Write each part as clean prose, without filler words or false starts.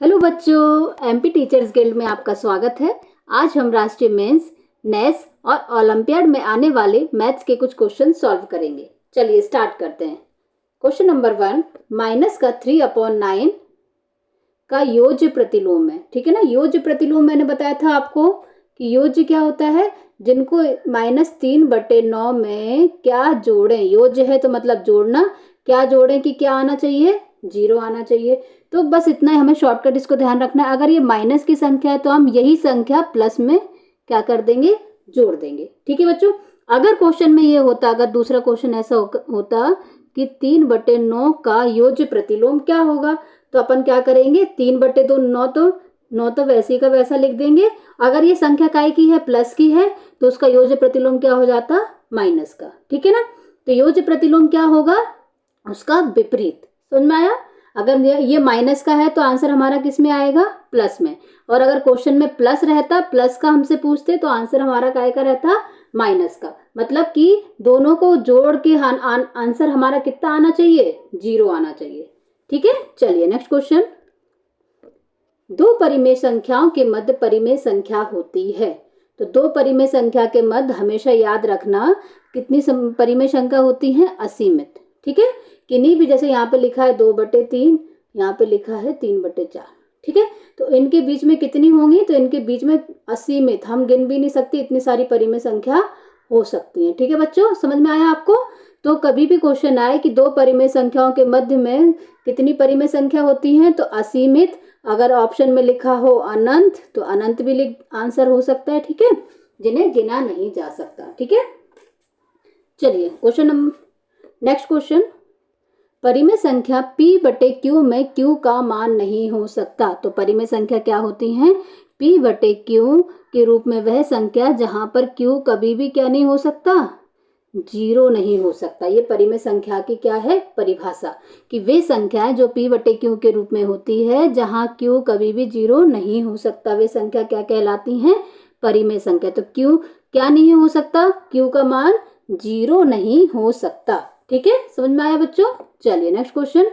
Hello बच्चों, MP teachers guild में आपका स्वागत है। आज हम राष्ट्रीय मेंस, नेस और ओलंपियाड में आने वाले मैथ्स के कुछ क्वेश्चन सॉल्व करेंगे। चलिए स्टार्ट करते हैं। क्वेश्चन नंबर 1, माइनस का 3/9 का योज्य प्रतिलोम है। ठीक है ना। योज्य प्रतिलोम मैंने बताया था आपको कि योज्य क्या होता है, जिनको -3/9 में क्या जोड़ें। योज्य है तो मतलब जोड़ना, क्या जोड़ें कि क्या आना चाहिए, 0 आना चाहिए। तो बस इतना ही हमें शॉर्टकट इसको ध्यान रखना है। अगर ये माइनस की संख्या है तो हम यही संख्या प्लस में क्या कर देंगे, जोड़ देंगे। ठीक है बच्चों। अगर क्वेश्चन में ये होता, अगर दूसरा क्वेश्चन ऐसा होता कि 3/9 का योज्य प्रतिलोम क्या होगा, तो अपन क्या करेंगे, 3/2 9 तो वैसे का वैसा लिख देंगे। अगर ये संख्या काय की है, प्लस की है, तो उसका योज्य प्रतिलोम क्या हो जाता, माइनस का। ठीक है ना। तो योज्य प्रतिलोम क्या होगा, उसका विपरीत। समझ में आया। अगर ये माइनस का है तो आंसर हमारा किस में आएगा, प्लस में। और अगर क्वेश्चन में प्लस रहता, प्लस का हमसे पूछते, तो आंसर हमारा काय का रहता, माइनस का। मतलब कि दोनों को जोड़ के आंसर हमारा कितना आना चाहिए, 0 आना चाहिए। ठीक है। चलिए नेक्स्ट क्वेश्चन। दो परिमेय संख्याओं के मध्य परिमेय संख्या होती है। तो दो परिमेय संख्या के मध्य हमेशा याद रखना कितनी परिमेय संख्या होती है, असीमित। ठीक है। किन्हीं भी, जैसे यहाँ पे लिखा है 2/3, यहाँ पे लिखा है 3/4। ठीक है। तो इनके बीच में कितनी होंगी, तो इनके बीच में असीमित, हम गिन भी नहीं सकते, इतनी सारी परिमेय संख्या हो सकती है। ठीक है बच्चों, समझ में आया आपको। तो कभी भी क्वेश्चन आए कि दो परिमेय संख्याओं के मध्य में कितनी परिमेय संख्या होती है, तो असीमित। अगर ऑप्शन में लिखा हो अनंत, तो अनंत भी आंसर हो सकता है। ठीक है। जिन्हें गिना नहीं जा सकता। ठीक है। चलिए क्वेश्चन नंबर नेक्स्ट क्वेश्चन। परिमेय संख्या p/q में q का मान नहीं हो सकता। तो परिमेय संख्या क्या होती है, p/q के रूप में वह संख्या जहां पर q कभी भी क्या नहीं हो सकता, 0 नहीं हो सकता। ये परिमेय संख्या की क्या है, परिभाषा, कि वे संख्याएं जो p/q के रूप में होती है, जहां q कभी भी 0 नहीं हो सकता, वे संख्या क्या कहलाती हैं, परिमेय संख्या। तो q क्या नहीं हो सकता, q का मान 0 नहीं हो सकता। ठीक है, समझ में आया बच्चों। चलिए नेक्स्ट क्वेश्चन।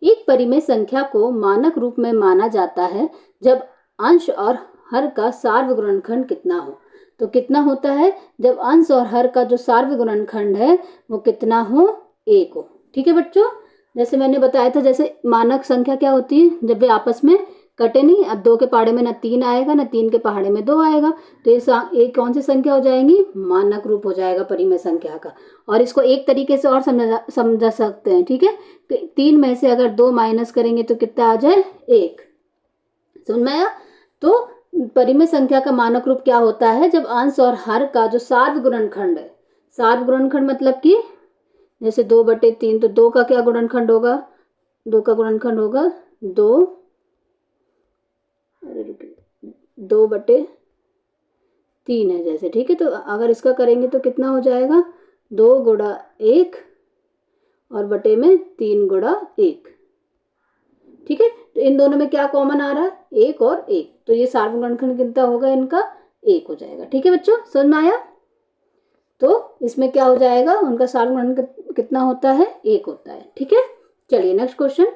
एक परिमेय संख्या को मानक रूप में माना जाता है जब अंश और हर का सार्वगुणनखंड कितना हो। तो कितना होता है, जब अंश और हर का जो सार्वगुणनखंड है वो कितना हो, 1 हो। ठीक है बच्चों। जैसे मैंने बताया था, जैसे मानक संख्या क्या होती है, जब वे आपस में कटे नहीं। अब 2 के पहाड़े में ना 3 आएगा, ना 3 के पहाड़े में 2 आएगा, तो ये कौन सी संख्या हो जाएंगी, मानक रूप हो जाएगा परिमेय संख्या का। और इसको एक तरीके से और समझा सकते हैं। ठीक है। 3 में से अगर 2 माइनस करेंगे तो कितना आ जाए, 1। समझ में आया। तो परिमेय संख्या का मानक रूप क्या होता है, जब अंश और हर का जो सार्वगुणनखंड है, सार्वगुणनखंड मतलब कि जैसे 2/3, तो 2 का क्या गुणनखंड होगा, 2 का गुणनखंड होगा 2/3 है जैसे। ठीक है। तो अगर इसका करेंगे तो कितना हो जाएगा, 2 गुणा 1 और बटे में 3 गुणा 1। ठीक है। तो इन दोनों में क्या कॉमन आ रहा है, 1 और 1, तो ये सार्वगुणनखंड कितना होगा इनका, 1 हो जाएगा। ठीक है बच्चों, समझ में आया। तो इसमें क्या हो जाएगा, उनका सार्वगुणनखंड कितना होता है, 1 होता है। ठीक है। चलिए नेक्स्ट क्वेश्चन।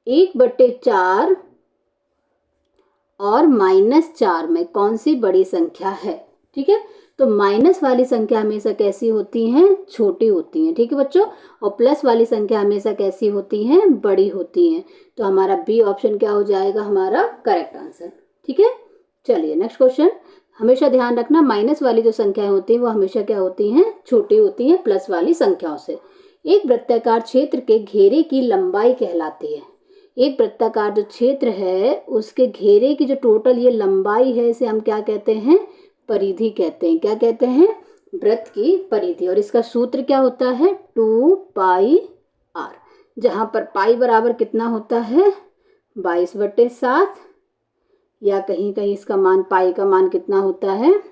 1/4 और -4 में कौन सी बड़ी संख्या है। ठीक है। तो माइनस वाली संख्या हमेशा कैसी होती हैं, छोटी होती हैं। ठीक है बच्चों। और प्लस वाली संख्या हमेशा कैसी होती हैं, बड़ी होती हैं। तो हमारा बी ऑप्शन क्या हो जाएगा, हमारा करेक्ट आंसर। ठीक है। चलिए नेक्स्ट क्वेश्चन। हमेशा ध्यान रखना, माइनस वाली जो संख्याएं होती हैं वो हमेशा क्या होती हैं, छोटी होती हैं प्लस वाली संख्याओं से। एक वृत्ताकार क्षेत्र के घेरे की लंबाई कहलाती है। एक वृत्ताकार जो क्षेत्र है उसके घेरे की जो टोटल ये लंबाई है, इसे हम क्या कहते हैं, परिधि कहते हैं। क्या कहते हैं, वृत्त की परिधि। और इसका सूत्र क्या होता है, 2πr, जहां पर पाई बराबर कितना होता है, 22/7, या कहीं कहीं इसका मान, पाई का मान कितना होता है,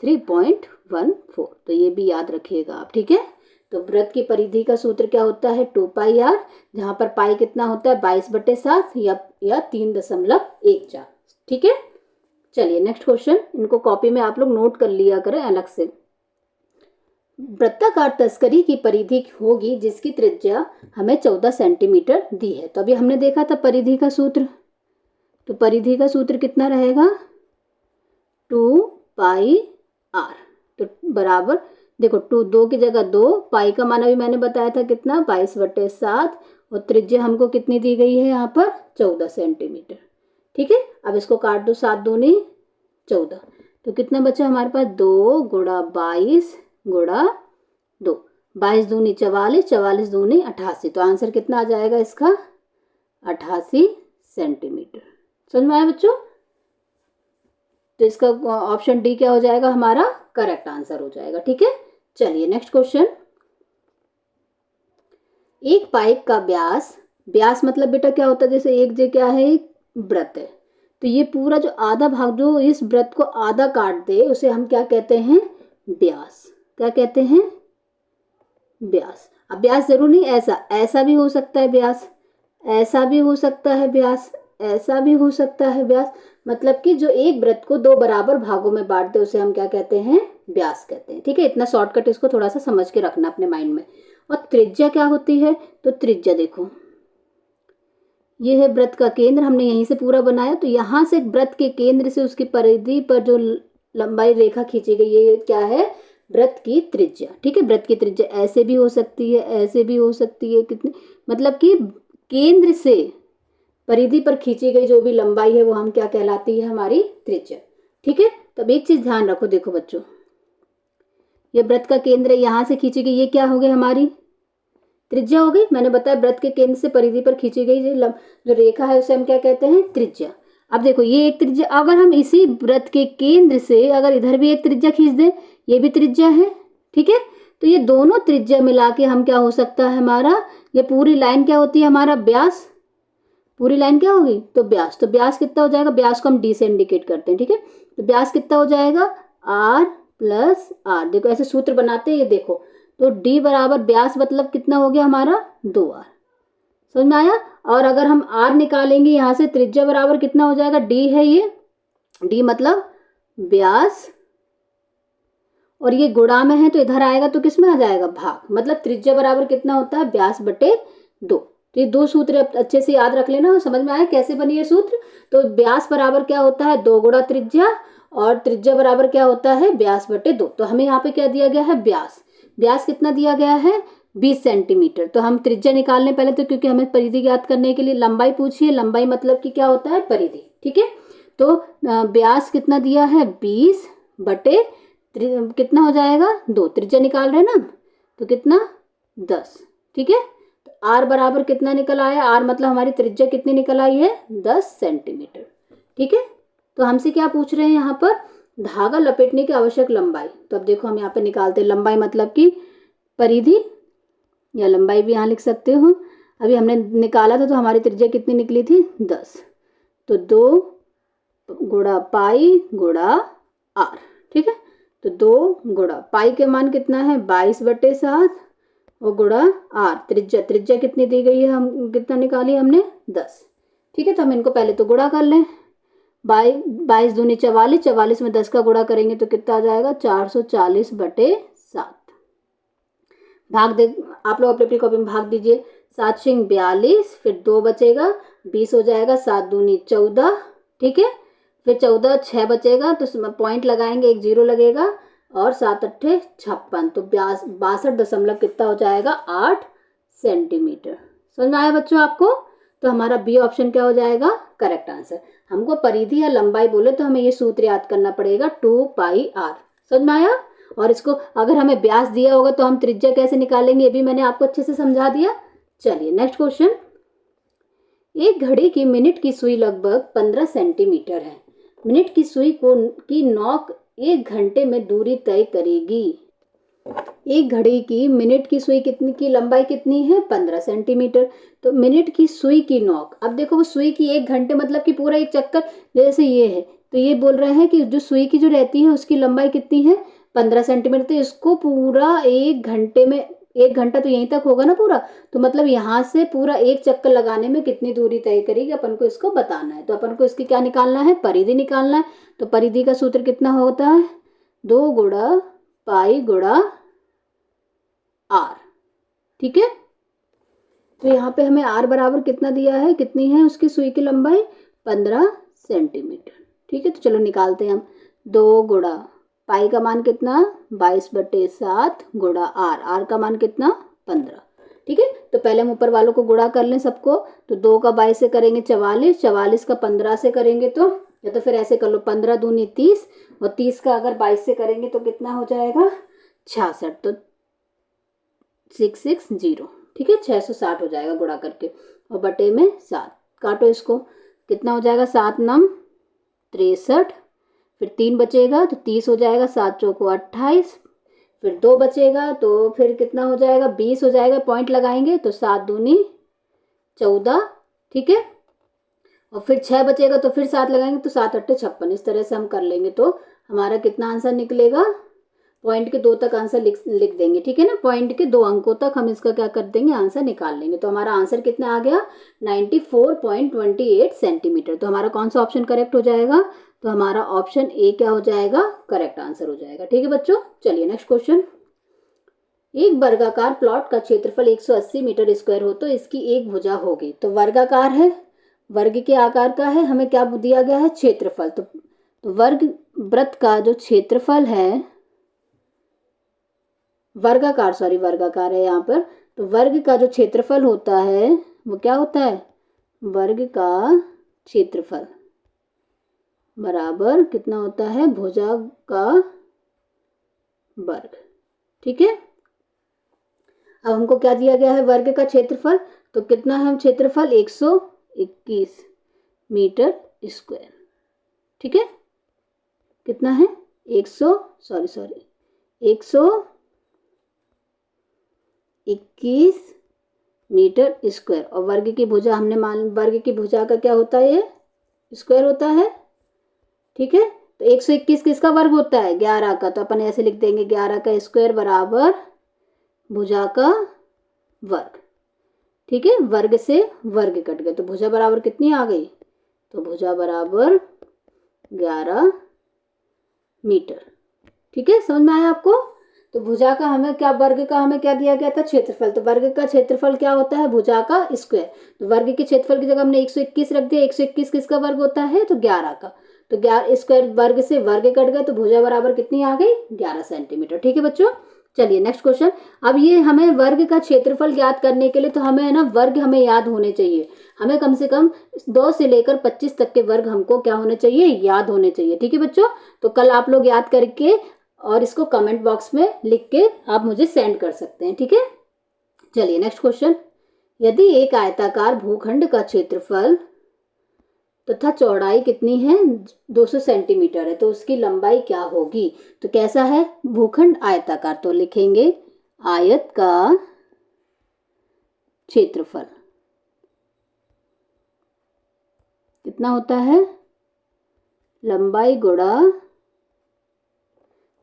3.14। तो ये भी याद रखिएगा आप। ठीक है। तो वृत्त की परिधि का सूत्र क्या होता है, 2πr, जहां पर पाई कितना होता है, 22/7 या 3.14। ठीक है। चलिए नेक्स्ट क्वेश्चन। इनको कॉपी में आप लोग नोट कर लिया करें अलग से। वृत्ताकार तस्करी की परिधि होगी जिसकी त्रिज्या हमें 14 सेंटीमीटर दी है। तो अभी हमने देखा था परिधि का सूत्र, तो परिधि का सूत्र कितना रहेगा 2πr। तो बराबर देखो 2 की जगह 2, पाई का मान अभी मैंने बताया था कितना 22/7 और त्रिज्या हमको कितनी दी गई है यहाँ पर 14 सेंटीमीटर। ठीक है, अब इसको काट दो, 7 दूनी 14, तो कितना बचा हमारे पास 2 गुणा 22 गुणा 2, 22 दूनी 44, 44 दूनी 88, तो आंसर कितना आ जाएगा इसका 88 सेंटीमीटर। समझ में आया बच्चों? तो इसका ऑप्शन डी क्या हो जाएगा हमारा करेक्ट आंसर हो जाएगा। ठीक है, चलिए नेक्स्ट क्वेश्चन। एक पाइप का व्यास, व्यास मतलब बेटा क्या होता है, जैसे एक जे क्या है एक वृत्त है, तो ये पूरा जो आधा भाग जो इस वृत्त को आधा काट दे उसे हम क्या कहते हैं व्यास। क्या कहते हैं व्यास। अब व्यास जरूर नहीं ऐसा, ऐसा भी हो सकता है व्यास, ऐसा भी हो सकता है व्यास, ऐसा भी हो सकता है व्यास, मतलब कि जो एक वृत्त को 2 बराबर भागों में बांट दे उसे हम क्या कहते हैं व्यास कहते हैं। ठीक है, इतना शॉर्टकट इसको थोड़ा सा समझ के रखना अपने माइंड में। और त्रिज्या क्या होती है, तो त्रिज्या देखो ये है वृत्त का केंद्र, हमने यहीं से पूरा बनाया, तो यहाँ से वृत्त के केंद्र से उसकी परिधि पर जो लंबाई रेखा खींची गई ये क्या है वृत्त की त्रिज्या। ठीक है, वृत्त की त्रिज्या ऐसे भी हो सकती है, ऐसे भी हो सकती है, कितने मतलब कि केंद्र से परिधि पर खींची गई जो भी लंबाई है वो हम क्या कहलाती है हमारी त्रिज्या। ठीक है, तब एक चीज ध्यान रखो, देखो बच्चों ये वृत्त का केंद्र यहाँ से खींची गई, ये क्या हो गई हमारी त्रिज्या हो गई। मैंने बताया वृत्त के केंद्र से परिधि पर खींची गई जो रेखा है उसे हम क्या कहते हैं त्रिज्या। अब देखो ये एक त्रिज्या, अगर हम इसी वृत्त के केंद्र से अगर इधर भी एक त्रिज्या खींच दें, ये भी त्रिज्या है। ठीक है, तो ये दोनों त्रिज्या मिला के हम क्या हो सकता है हमारा, ये पूरी लाइन क्या होती है हमारा व्यास, पूरी लाइन क्या होगी तो व्यास। तो व्यास कितना हो जाएगा, व्यास को हम डी से इंडिकेट करते हैं। ठीक है, तो व्यास कितना हो जाएगा r प्लस r, देखो ऐसे सूत्र बनाते हैं ये देखो, तो d बराबर व्यास मतलब कितना हो गया हमारा 2r। समझ में आया। और अगर हम r निकालेंगे यहाँ से त्रिज्या बराबर कितना हो जाएगा d है ये, d मतलब व्यास और ये गुणा में है तो इधर आएगा तो किस में आ जाएगा भाग, मतलब त्रिज्या बराबर कितना होता है व्यास बटे 2। तो ये दो सूत्र अच्छे से याद रख लेना। समझ में आया कैसे बनी ये सूत्र, तो व्यास बराबर क्या होता है 2 गुणा त्रिज्या और त्रिज्या बराबर क्या होता है व्यास बटे 2। तो हमें यहाँ पे क्या दिया गया है व्यास, व्यास कितना दिया गया है 20 सेंटीमीटर। तो हम त्रिज्या निकालने पहले तो, क्योंकि हमें परिधि ज्ञात करने के लिए लंबाई पूछी है, लंबाई मतलब कि क्या होता है परिधि। ठीक है, तो व्यास कितना दिया है 20 बटे कितना हो जाएगा 2, त्रिज्या निकाल रहे हैं ना तो कितना 10। ठीक है, तो आर बराबर कितना निकल आया, आर मतलब हमारी त्रिज्या कितनी निकल आई है 10 सेंटीमीटर। ठीक है, तो हमसे क्या पूछ रहे हैं यहाँ पर धागा लपेटने की आवश्यक लंबाई। तो अब देखो हम यहाँ पे निकालते हैं लंबाई मतलब कि परिधि, या लंबाई भी यहाँ लिख सकते हो। अभी हमने निकाला था तो हमारी त्रिज्या कितनी निकली थी 10, तो 2 गुणा पाई गुणा आर। ठीक है, तो 2 गुणा पाई के मान कितना है 22/7 और गुणा आर त्रिज्या, त्रिज्या कितनी दी गई है हम कितना निकाली हमने 10। ठीक है, तो हम इनको पहले तो गुणा कर लें, 22 दूनी 44, 44 में 10 का गुणा करेंगे तो कितना आ जाएगा 440/7। भाग दे आप लोग अपनी अपनी कॉपी में भाग दीजिए, 7 × 42, फिर 2 बचेगा 20 हो जाएगा, 7 दूनी 14। ठीक है, फिर 14 6 बचेगा तो पॉइंट लगाएंगे, एक 0 लगेगा और 7 8 56, तो 62 कितना हो जाएगा 8 सेंटीमीटर। समझ में आया बच्चों आपको। तो हमारा बी ऑप्शन क्या हो जाएगा करेक्ट आंसर। हमको परिधि या लंबाई बोले तो हमें ये सूत्र याद करना पड़ेगा 2πr। समझ में आया। और इसको अगर हमें व्यास दिया होगा तो हम त्रिज्या कैसे निकालेंगे ये भी मैंने आपको अच्छे से समझा दिया। चलिए नेक्स्ट क्वेश्चन। एक घड़ी की मिनट की सुई लगभग 15 सेंटीमीटर है। मिनट की सुई की नोक 1 घंटे में दूरी तय करेगी। एक घड़ी की मिनट की सुई कितनी की लंबाई कितनी है 15 सेंटीमीटर। तो मिनट की सुई की नोक, अब देखो वो सुई की 1 घंटे मतलब कि पूरा एक चक्कर जैसे ये है, तो ये बोल रहे हैं कि जो सुई की जो रहती है उसकी लंबाई कितनी है 15 सेंटीमीटर। तो इसको पूरा 1 घंटे में, 1 घंटा तो यहीं तक होगा ना पूरा, तो मतलब यहाँ से पूरा एक चक्कर लगाने में कितनी दूरी तय करेगी अपन को इसको बताना है। तो अपन को इसकी क्या निकालना है परिधि निकालना है। तो परिधि का सूत्र कितना होता है 2 गुणा पाई गुणा आर। ठीक है, तो यहाँ पे हमें आर बराबर कितना दिया है, कितनी है उसकी सुई की लंबाई, 15 सेंटीमीटर। ठीक है, तो चलो निकालते हैं हम। 2 गुणा पाई का मान कितना, 22/7 गुणा आर, आर का मान कितना, 15। ठीक है, तो पहले हम ऊपर वालों को गुणा कर लें सबको। तो 2 का 22 से करेंगे 44, 44 का 15 से करेंगे तो, या तो फिर ऐसे कर लो 15 दूनी 30, और 30 का अगर 22 से करेंगे तो कितना हो जाएगा, 66। तो 660, ठीक है, 660 हो जाएगा गुणा करके, और बटे में 7, काटो इसको, कितना हो जाएगा, 7 9 63, फिर 3 बचेगा तो 30 हो जाएगा, 7 चौको 28, फिर 2 बचेगा तो फिर कितना हो जाएगा, 20 हो जाएगा, पॉइंट लगाएंगे तो 7 दूनी 14। ठीक है, और फिर 6 बचेगा तो फिर 7 लगाएंगे तो 7 8 56। इस तरह से हम कर लेंगे तो हमारा कितना आंसर निकलेगा, पॉइंट के 2 तक आंसर लिख देंगे। ठीक है ना, पॉइंट के 2 अंकों तक हम इसका क्या कर देंगे, आंसर निकाल लेंगे। तो हमारा आंसर कितना आ गया, 94.28 सेंटीमीटर। तो हमारा कौन सा ऑप्शन करेक्ट हो जाएगा, तो हमारा ऑप्शन ए क्या हो जाएगा, करेक्ट आंसर हो जाएगा। ठीक है बच्चों, चलिए नेक्स्ट क्वेश्चन। एक वर्गाकार प्लॉट का क्षेत्रफल 180 मीटर स्क्वायर हो तो इसकी एक भुजा होगी। तो वर्गाकार है, वर्ग के आकार का है, हमें क्या दिया गया है, क्षेत्रफल। तो वर्ग वृत्त का जो क्षेत्रफल है, वर्गाकार है यहाँ पर, तो वर्ग का जो क्षेत्रफल होता है वो क्या होता है, वर्ग का क्षेत्रफल बराबर कितना होता है, भुजा का वर्ग। ठीक है, अब हमको क्या दिया गया है, वर्ग का क्षेत्रफल, तो कितना है क्षेत्रफल, 121 मीटर स्क्वायर। ठीक है, कितना है, 121 मीटर स्क्वायर, और वर्ग की भुजा हमने वर्ग की भुजा का क्या होता है, ये स्क्वायर होता है। ठीक है, तो 121 किसका वर्ग होता है, 11 का, तो अपन ऐसे लिख देंगे 11 का स्क्वायर बराबर भुजा का वर्ग। ठीक है, वर्ग से वर्ग कट गए तो भुजा बराबर कितनी आ गई, तो भुजा बराबर 11 मीटर। ठीक है, समझ में आया आपको। तो भुजा का हमें क्या, वर्ग का हमें क्या दिया गया था, क्षेत्रफल। तो वर्ग का क्षेत्रफल क्या होता है, भुजा का स्क्वायर। तो वर्ग के क्षेत्रफल की जगह हमने 121 रख दिया। 121 किसका वर्ग होता है, तो 11 का। तो 11 स्क्वायर, वर्ग से वर्ग कट गए तो भुजा बराबर कितनी आ गई, 11 सेंटीमीटर। ठीक है बच्चों, चलिए नेक्स्ट क्वेश्चन। अब ये हमें वर्ग का क्षेत्रफल ज्ञात करने के लिए तो हमें है ना, वर्ग हमें याद होने चाहिए। हमें कम से कम 2 से लेकर 25 तक के वर्ग हमको क्या होने चाहिए, याद होने चाहिए। ठीक है बच्चों, तो कल आप लोग याद करके और इसको कमेंट बॉक्स में लिख के आप मुझे सेंड कर सकते हैं। ठीक है, चलिए नेक्स्ट क्वेश्चन। यदि एक आयताकार भूखंड का क्षेत्रफल तथा चौड़ाई कितनी है, 200 सेंटीमीटर है, तो उसकी लंबाई क्या होगी। तो कैसा है भूखंड, आयताकार, तो लिखेंगे आयत का क्षेत्रफल कितना होता है, लंबाई गुणा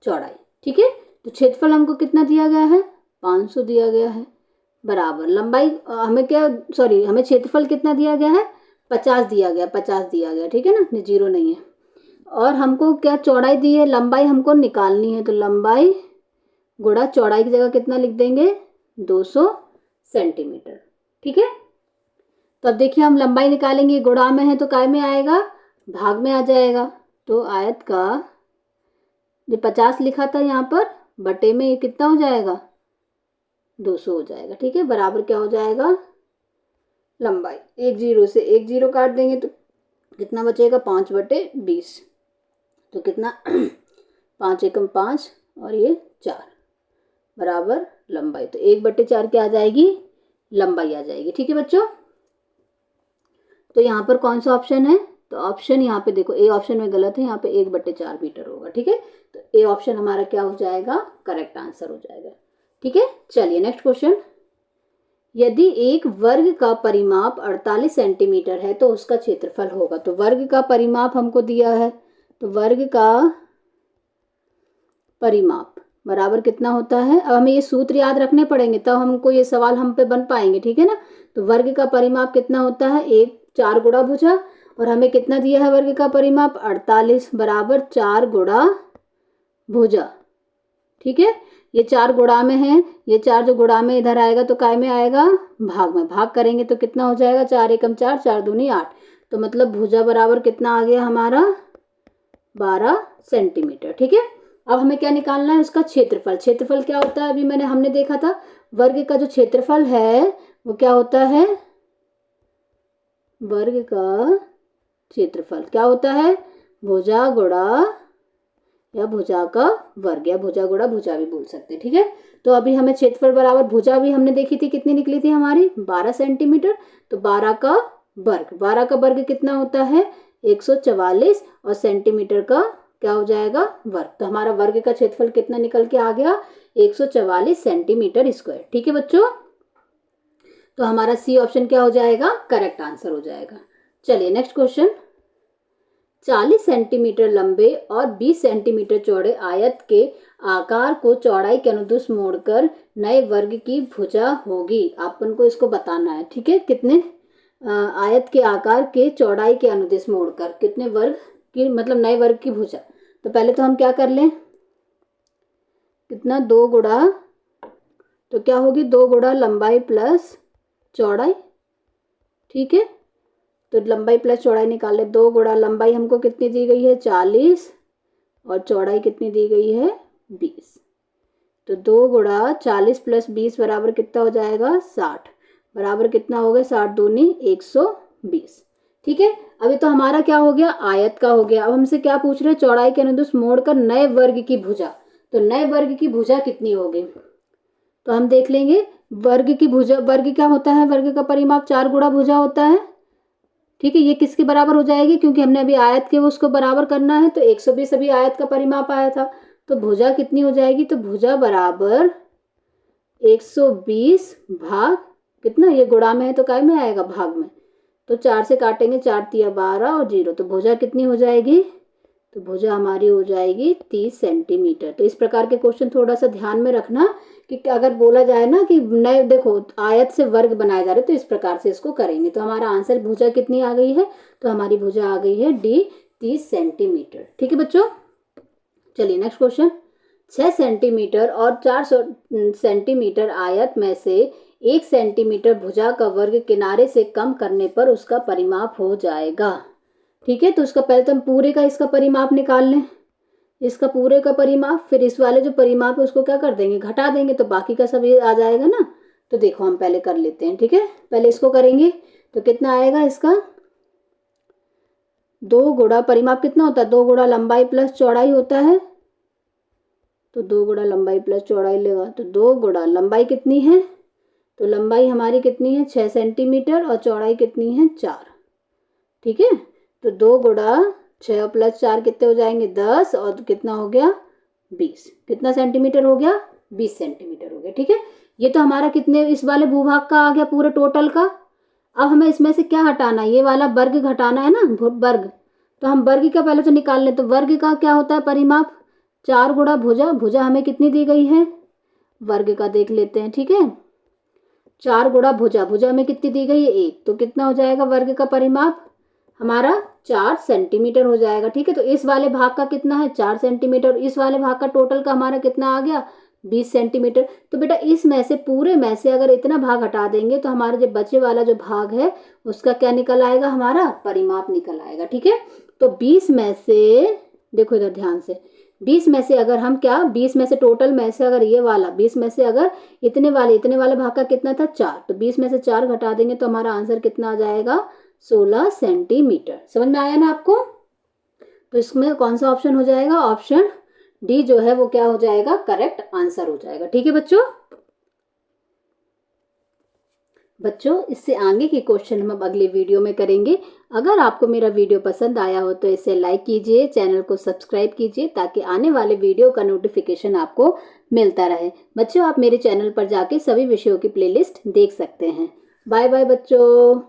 चौड़ाई। ठीक है, तो क्षेत्रफल हमको कितना दिया गया है, 500 दिया गया है, बराबर लंबाई हमें क्या, हमें क्षेत्रफल कितना दिया गया है, 50 दिया गया, 50 दिया गया। ठीक है ना, जीरो नहीं है। और हमको क्या चौड़ाई दी है, लंबाई हमको निकालनी है, तो लंबाई गुणा चौड़ाई की जगह कितना लिख देंगे, 200 सेंटीमीटर। ठीक है, तो अब देखिए हम लंबाई निकालेंगे, गुणा में है तो काय में आएगा, भाग में आ जाएगा। तो आयत का जो 50 लिखा था यहाँ पर, बटे में ये कितना हो जाएगा, 200 हो जाएगा। ठीक है, बराबर क्या हो जाएगा, लंबाई, एक जीरो से एक जीरो काट देंगे तो कितना बचेगा, 5/20, तो कितना 5 एकम 5 और ये 4 बराबर लंबाई, तो 1/4 क्या आ जाएगी, लंबाई आ जाएगी। ठीक है बच्चों, तो यहाँ पर कौन सा ऑप्शन है, तो ऑप्शन यहाँ पे देखो, ए ऑप्शन में गलत है, यहाँ पे 1/4 मीटर होगा। ठीक है, तो ए ऑप्शन हमारा क्या हो जाएगा, करेक्ट आंसर हो जाएगा। ठीक है, चलिए नेक्स्ट क्वेश्चन। यदि एक वर्ग का परिमाप 48 सेंटीमीटर है तो उसका क्षेत्रफल होगा। तो वर्ग का परिमाप हमको दिया है, तो वर्ग का परिमाप बराबर कितना होता है। अब हमें ये सूत्र याद रखने पड़ेंगे तब हमको ये सवाल हम पे बन पाएंगे। ठीक है ना, तो वर्ग का परिमाप कितना होता है, 4 गुणा भुजा, और हमें कितना दिया है वर्ग का परिमाप 48 बराबर 4 गुणा भुजा। ठीक है, ये 4 गुणा में है, ये 4 जो गुणा में इधर आएगा तो काय में आएगा, भाग में। भाग करेंगे तो कितना हो जाएगा, 4 एकम 4, 4 दूनी 8। तो मतलब भुजा बराबर कितना आ गया हमारा, 12 सेंटीमीटर। ठीक है, अब हमें क्या निकालना है, उसका क्षेत्रफल। क्षेत्रफल क्या होता है, अभी हमने देखा था वर्ग का जो क्षेत्रफल है वो क्या होता है, वर्ग का क्षेत्रफल क्या होता है, भुजा गुणा या भुजा का वर्ग, या भुजा गुणा भुजा भी बोल सकते हैं। ठीक है, तो अभी हमें क्षेत्रफल बराबर भुजा भी हमने देखी थी, कितनी निकली थी हमारी, 12 सेंटीमीटर। तो 12 का वर्ग, 12 का वर्ग कितना होता है, 144, और सेंटीमीटर का क्या हो जाएगा, वर्ग। तो हमारा वर्ग का क्षेत्रफल कितना निकल के आ गया, 144 सेंटीमीटर स्क्वायर। ठीक है बच्चों, तो हमारा सी ऑप्शन क्या हो जाएगा, करेक्ट आंसर हो जाएगा। चलिए नेक्स्ट क्वेश्चन। 40 सेंटीमीटर लंबे और 20 सेंटीमीटर चौड़े आयत के आकार को चौड़ाई के अनुदिश मोड़कर नए वर्ग की भुजा होगी। अपन को इसको बताना है। ठीक है, कितने आयत के आकार के चौड़ाई के अनुदिश मोड़कर कितने वर्ग की, मतलब नए वर्ग की भुजा। तो पहले तो हम क्या कर लें, कितना, 2 गुणा, तो क्या होगी, 2 गुणा लंबाई प्लस चौड़ाई। ठीक है, तो लंबाई प्लस चौड़ाई निकाल ले। 2 गुणा लंबाई हमको कितनी दी गई है, 40, और चौड़ाई कितनी दी गई है, 20। तो 2 गुणा 40 प्लस 20 बराबर कितना हो जाएगा, 60। बराबर कितना हो गया, 60 दूनी 120। ठीक है, अभी तो हमारा क्या हो गया, आयत का हो गया। अब हमसे क्या पूछ रहे हैं, चौड़ाई के अनुदिश मोड़कर नए वर्ग की भुजा। तो नए वर्ग की भुजा कितनी होगी, तो हम देख लेंगे। वर्ग की भुजा, वर्ग क्या होता है, वर्ग का परिमाप 4 गुणा भुजा होता है। ठीक है, ये किसके बराबर हो जाएगी, क्योंकि हमने अभी आयत के उसको बराबर करना है, तो 120 अभी आयत का परिमाप आया था। तो भुजा कितनी हो जाएगी, तो भुजा बराबर 120 भाग कितना, ये गुणा में है तो काय में आएगा, भाग में। तो 4 से काटेंगे, 4 तिया 12 और 0, तो भुजा कितनी हो जाएगी, तो भुजा हमारी हो जाएगी 30 सेंटीमीटर। तो इस प्रकार के क्वेश्चन थोड़ा सा ध्यान में रखना कि अगर बोला जाए ना कि नए, देखो आयत से वर्ग बनाए जा रहे, तो इस प्रकार से इसको करेंगे। तो हमारा आंसर भुजा कितनी आ गई है, तो हमारी भुजा आ गई है डी, 30 सेंटीमीटर। ठीक है बच्चों, चलिए नेक्स्ट क्वेश्चन। 6 सेंटीमीटर और 4 सेंटीमीटर आयत में से 1 सेंटीमीटर भुजा का वर्ग किनारे से कम करने पर उसका परिमाप हो जाएगा। ठीक है, तो उसका पहले तो हम पूरे का इसका परिमाप निकाल लें, इसका पूरे का परिमाप, फिर इस वाले जो परिमाप है उसको क्या कर देंगे, घटा देंगे, तो बाकी का सब ये आ जाएगा ना। तो देखो हम पहले कर लेते हैं। ठीक है, पहले इसको करेंगे तो कितना आएगा इसका, 2 गुणा, परिमाप कितना होता है, 2 गुणा लंबाई प्लस चौड़ाई होता है। तो 2 गुणा लंबाई प्लस चौड़ाई लेगा, तो 2 गुणा लंबाई कितनी है, तो लंबाई हमारी कितनी है, 6 सेंटीमीटर, और चौड़ाई कितनी है, 4। ठीक है, तो 2 गुणा 6 प्लस 4 कितने हो जाएंगे, 10, और कितना हो गया, 20। कितना सेंटीमीटर हो गया, 20 सेंटीमीटर हो गया। ठीक है, ये तो हमारा कितने इस वाले भूभाग का आ गया, पूरे टोटल का। अब हमें इसमें से क्या हटाना है, ये वाला वर्ग घटाना है ना, वर्ग। तो हम वर्ग का पहले तो निकाल लें। तो वर्ग का क्या होता है परिमाप, 4 गुणा भुजा। भुजा हमें कितनी दी गई है, वर्ग का देख लेते हैं। ठीक है, 4 गुणा भुजा, भुजा में कितनी दी गई है, 1। तो कितना हो जाएगा वर्ग का परिमाप हमारा, 4 सेंटीमीटर हो जाएगा। ठीक है, तो इस वाले भाग का कितना है, 4 सेंटीमीटर। इस वाले भाग का टोटल का हमारा कितना आ गया, 20 सेंटीमीटर। तो बेटा इस में से, पूरे में से अगर इतना भाग हटा देंगे तो हमारा जो बचे वाला जो भाग है उसका क्या निकल आएगा, हमारा परिमाप निकल आएगा। ठीक है, तो 20 में से, देखो इधर ध्यान से, 20 में से अगर हम क्या, 20 में से टोटल में से अगर ये वाला 20 में से अगर इतने वाले भाग का कितना था, 4, तो 20 में से 4 घटा देंगे तो हमारा आंसर कितना आ जाएगा, 16 सेंटीमीटर। समझ में आया ना आपको। तो इसमें कौन सा ऑप्शन हो जाएगा, ऑप्शन डी जो है वो क्या हो जाएगा, करेक्ट आंसर हो जाएगा। ठीक है बच्चों, इससे आगे के क्वेश्चन हम अब अगले वीडियो में करेंगे। अगर आपको मेरा वीडियो पसंद आया हो तो इसे लाइक कीजिए, चैनल को सब्सक्राइब कीजिए, ताकि आने वाले वीडियो का नोटिफिकेशन आपको मिलता रहे। बच्चों, आप मेरे चैनल पर जाके सभी विषयों की प्लेलिस्ट देख सकते हैं। बाय बाय बच्चों।